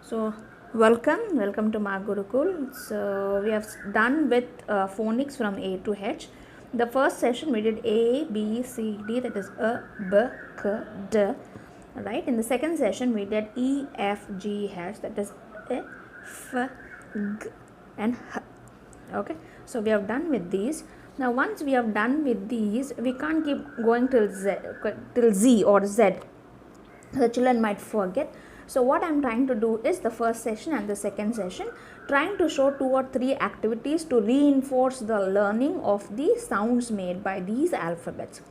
So welcome to my Gurukul. So we have done with phonics from A to H. The first session we did A, B, C, D, that is A, B, K, D. Right. In the second session we did E, F, G, H, that is E, F, G, and H. Okay. So we have done with these. Now once we have done with these, we can't keep going till Z or Z. The children might forget. So what I'm trying to do is the first session and the second session, trying to show 2 or 3 activities to reinforce the learning of the sounds made by these alphabets.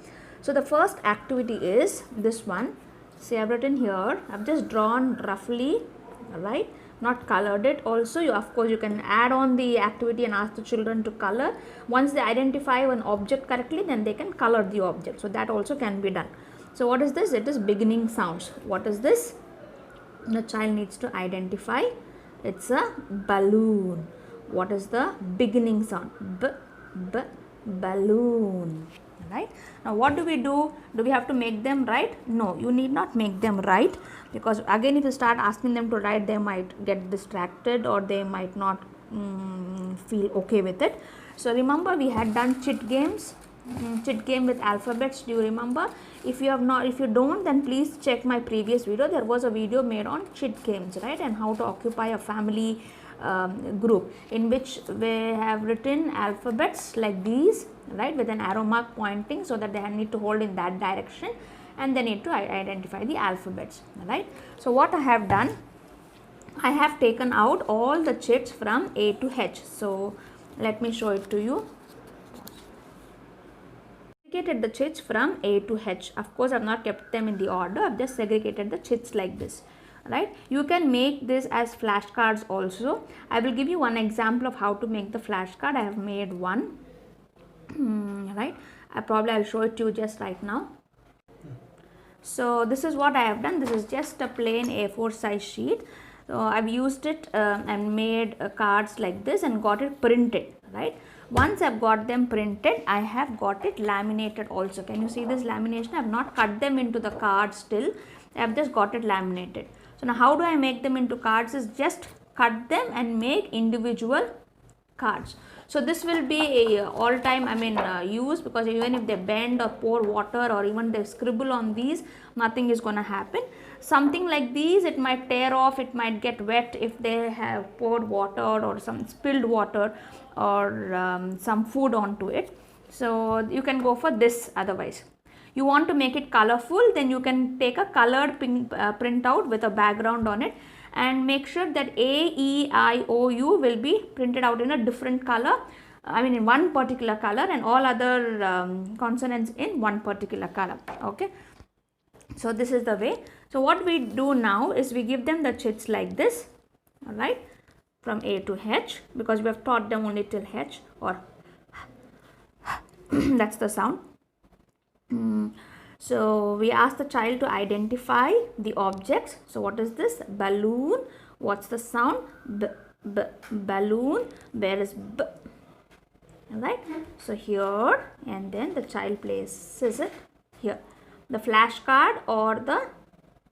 So the first activity is this one. See, I've written here, I've just drawn roughly, right, not colored it. Also, of course you can add on the activity and ask the children to color. Once they identify an object correctly, then they can color the object. So that also can be done. So what is this? It is beginning sounds. What is this? The child needs to identify. It's a balloon. What is the beginning sound? B, b, balloon. Right? Now what do? Do we have to make them right? No, you need not make them right, because again if you start asking them to write, they might get distracted or they might not feel okay with it. So remember, we had done chit games. Chit game with alphabets. Do you remember? If you have not, if you don't, then please check my previous video. There was a video made on chit games, right, and how to occupy a family group, in which we have written alphabets like these, right, with an arrow mark pointing, so that they need to hold in that direction and they need to identify the alphabets, right. So what I have done, I have taken out all the chits from A to H. So let me show it to you. Segregated the chits from A to H. Of course, I have not kept them in the order. I have just segregated the chits like this. Right? You can make this as flashcards also. I will give you one example of how to make the flashcard. I have made one. Right? I'll show it to you just right now. So this is what I have done. This is just a plain A4 size sheet. So I've used it and made cards like this and got it printed. Right? Once I've got them printed, I have got it laminated also. Can you see this lamination? I have not cut them into the cards still. I have just got it laminated. So now how do I make them into cards? Is just cut them and make individual cards. So this will be all time use, because even if they bend or pour water or even they scribble on these, nothing is going to happen. Something like these, it might tear off, it might get wet if they have poured water or some spilled water or some food onto it. So you can go for this. Otherwise, you want to make it colorful, then you can take a colored printout with a background on it, and make sure that A, E, I, O, U will be printed out in a different color. In one particular color, and all other consonants in one particular color. Okay. So this is the way. So what we do now is we give them the chits like this. Alright. From A to H, because we have taught them only till H, or that's the sound. So we ask the child to identify the objects. So what is this? Balloon. What's the sound? B, b, balloon. Where is B? Alright. So here, and then the child places it here. The flashcard or the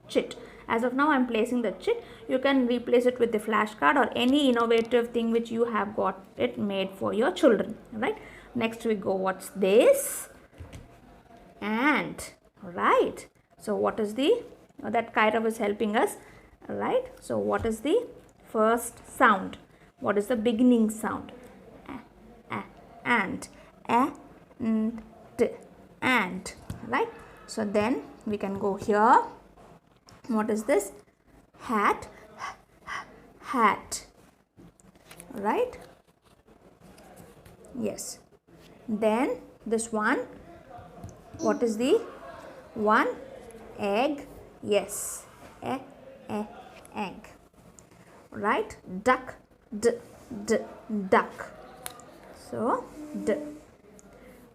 chit. As of now, I am placing the chit. You can replace it with the flashcard or any innovative thing which you have got it made for your children. Right. Next we go. What's this? Ant. Right. So what is the that Kairav is helping us. Right. So what is the first sound? What is the beginning sound? Ant. Ant. Right. So then we can go here. What is this? Hat. Hat. Right? Yes. Then this one. What is the one? Egg. Yes. Egg. Right? Duck. Duck. So D.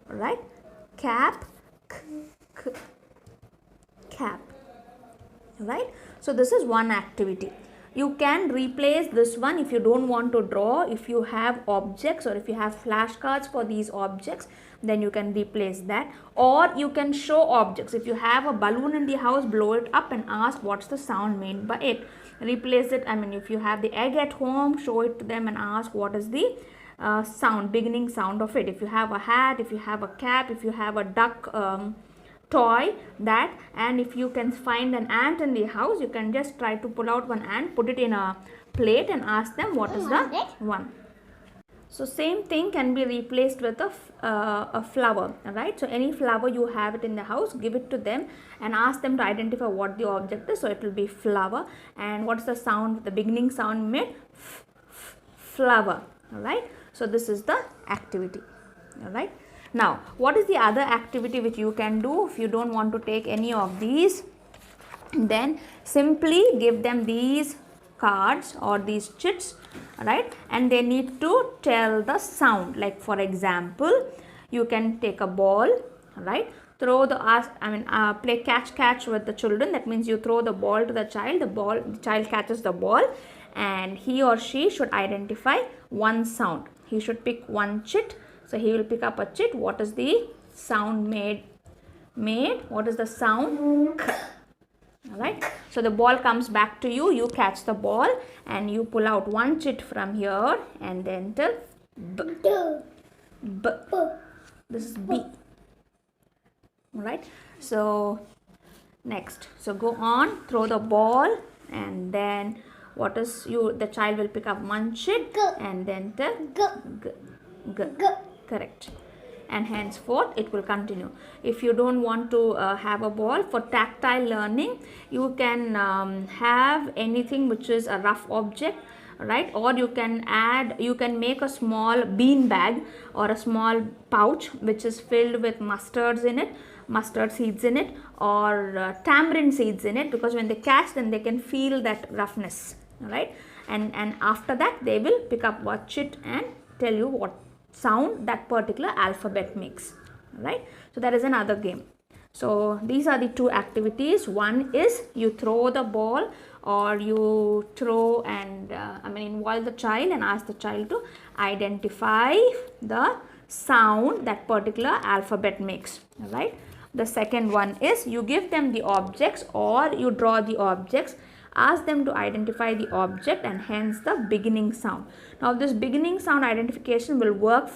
Right? Cap. Cap. Right? So this is one activity. You can replace this one if you don't want to draw. If you have objects or if you have flashcards for these objects, then you can replace that. Or you can show objects. If you have a balloon in the house, blow it up and ask what's the sound made by it. Replace it. I mean, if you have the egg at home, show it to them and ask what is the beginning sound of it. If you have a hat, if you have a cap, if you have a duck toy, that, and if you can find an ant in the house, you can just try to pull out one ant, put it in a plate and ask them what is the one. So same thing can be replaced with a flower, right? So any flower you have it in the house, give it to them and ask them to identify what the object is. So it will be flower, and what's the sound, the beginning sound made? Flower, alright? So this is the activity, alright? Now, what is the other activity which you can do if you don't want to take any of these? Then simply give them these cards or these chits, right? And they need to tell the sound. Like for example, you can take a ball, right? Throw the play catch with the children. That means you throw the ball to the child. The child catches the ball, and he or she should identify one sound. He should pick one chit. So he will pick up a chit. What is the sound made? What is the sound? Alright. So the ball comes back to you. You catch the ball and you pull out one chit from here and then tell B. B. This is B. Alright. So next. So go on. Throw the ball and then what is the child will pick up one chit and then tell G. G. Correct. And henceforth it will continue. If you don't want to have a ball, for tactile learning you can have anything which is a rough object, right? Or you can make a small bean bag or a small pouch which is filled with mustard seeds in it, or tamarind seeds in it, because when they catch, then they can feel that roughness, right? And after that they will pick up what chit and tell you what sound that particular alphabet makes, right? So that is another game. So these are the two activities. One is you throw the ball, or you throw and involve the child and ask the child to identify the sound that particular alphabet makes, right? The second one is you give them the objects or you draw the objects, ask them to identify the object and hence the beginning sound. Now this beginning sound identification will work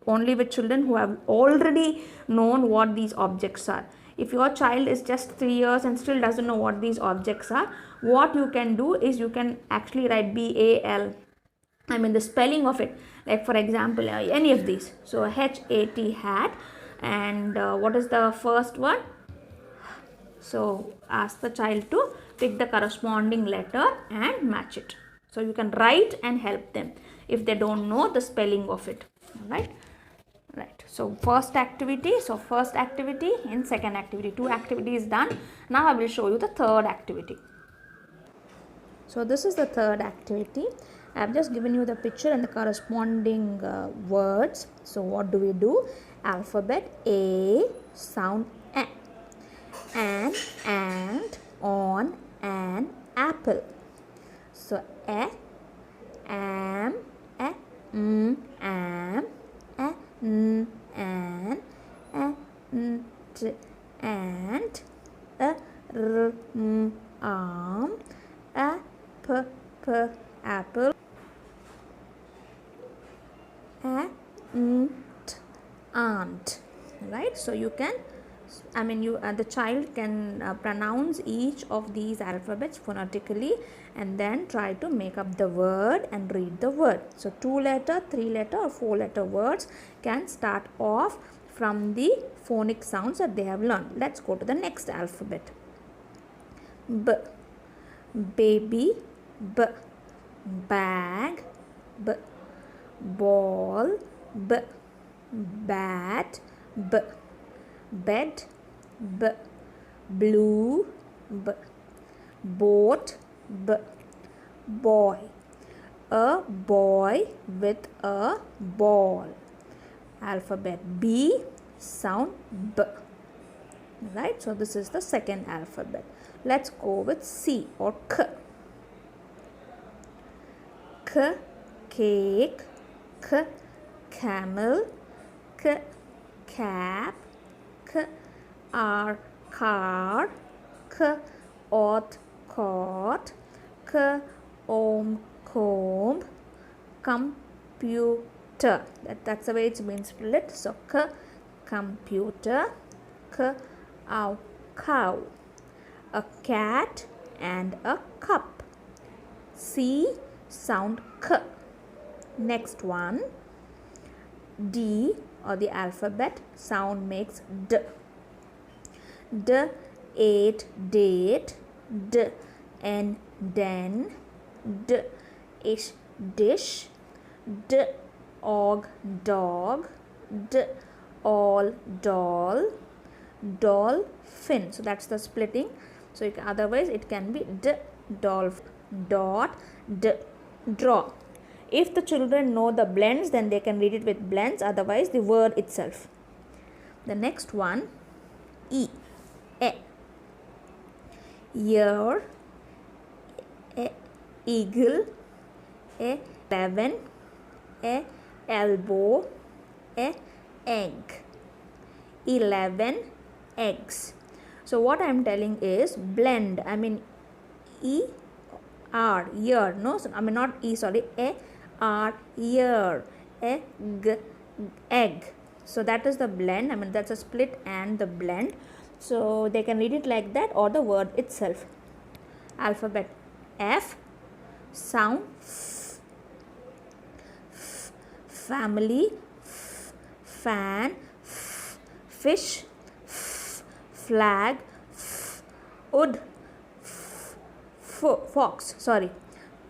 only with children who have already known what these objects are. If your child is just 3 years and still doesn't know what these objects are, what you can do is you can actually write BAL, the spelling of it, like for example any of these. So HAT, hat, and what is the first one? So ask the child to pick the corresponding letter and match it. So you can write and help them if they don't know the spelling of it. Right. So first activity and second activity. 2 activities done. Now I will show you the third activity. So this is the third activity. I have just given you the picture and the corresponding words. So what do we do? Alphabet A, sound A. And, on, an, apple. So a, am, am, an, and, arm, apple, aunt. Right? So you can the child can pronounce each of these alphabets phonetically and then try to make up the word and read the word. So 2-letter, 3-letter or 4-letter words can start off from the phonic sounds that they have learned. Let's go to the next alphabet. B, baby, B, bag, B, ball, B, bat, B, bed, B, blue, B, boat, B, boy. A boy with a ball. Alphabet B, sound B. Right, so this is the second alphabet. Let's go with C or K. cake, camel, cap, car, cot, comb, computer. That's the way it's been split. So computer, cow, a cat and a cup. C sound k. Next one, D or the alphabet sound makes d. D ate date, d and den, d ish dish, d og dog, d all doll, dolphin. So that's the splitting. So otherwise it can be d dolphin, dot d draw. If the children know the blends, then they can read it with blends, otherwise the word itself. The next one, E, ear, eagle, 11, elbow, egg, 11 eggs. So what I am telling is blend. I mean ear, no, so, I mean not e, sorry, ear, egg. So that is the blend. I mean that's a split and the blend. So they can read it like that or the word itself. Alphabet F, sound f, family, fan, fish, flag, wood, fox, sorry,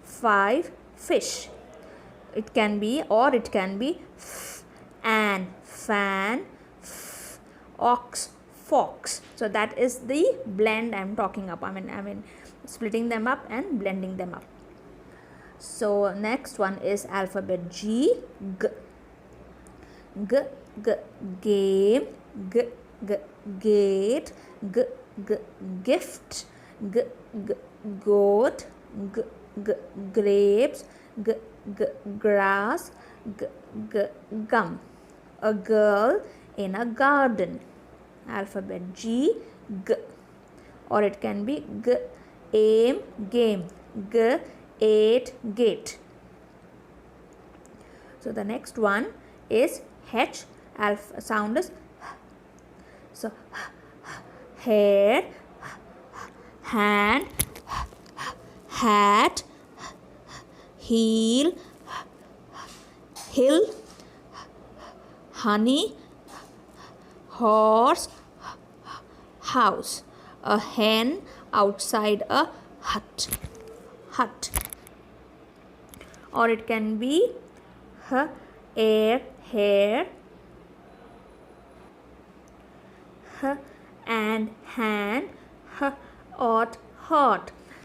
5 fish. It can be, or it can be and fan, ox, fox. So that is the blend I am talking about. I mean splitting them up and blending them up. So next one is alphabet G, game, gate, gift, goat, grapes, grass, gum. A girl in a garden. Alphabet G, or it can be aim, game, ate, gate. So the next one is H, sound is so hair, hand, hat, heel, hill, honey, horse, house. A hen outside a hut. Or it can be air, hair, and hand, hot.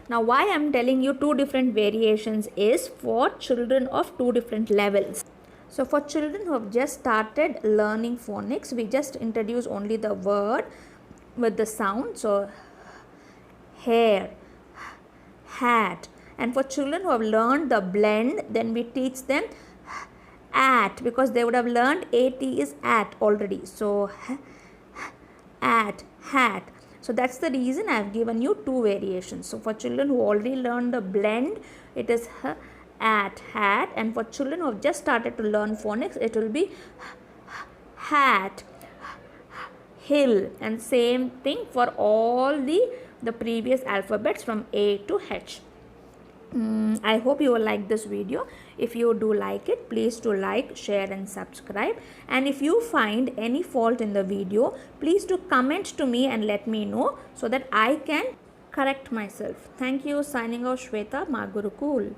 Now why I am telling you two different variations is for children of two different levels. So for children who have just started learning phonics, we just introduce only the word with the sound. So hair, hat. And for children who have learned the blend, then we teach them at, because they would have learned at is at already. So at, hat. So that's the reason I have given you two variations. So for children who already learned the blend, it is at, hat. And for children who have just started to learn phonics, it will be hat, hill. And same thing for all the previous alphabets from A to H. I hope you will like this video. If you do like it, please do like, share and subscribe. And if you find any fault in the video, please do comment to me and let me know so that I can correct myself. Thank you. Signing off, Shweta, Ma Gurukul.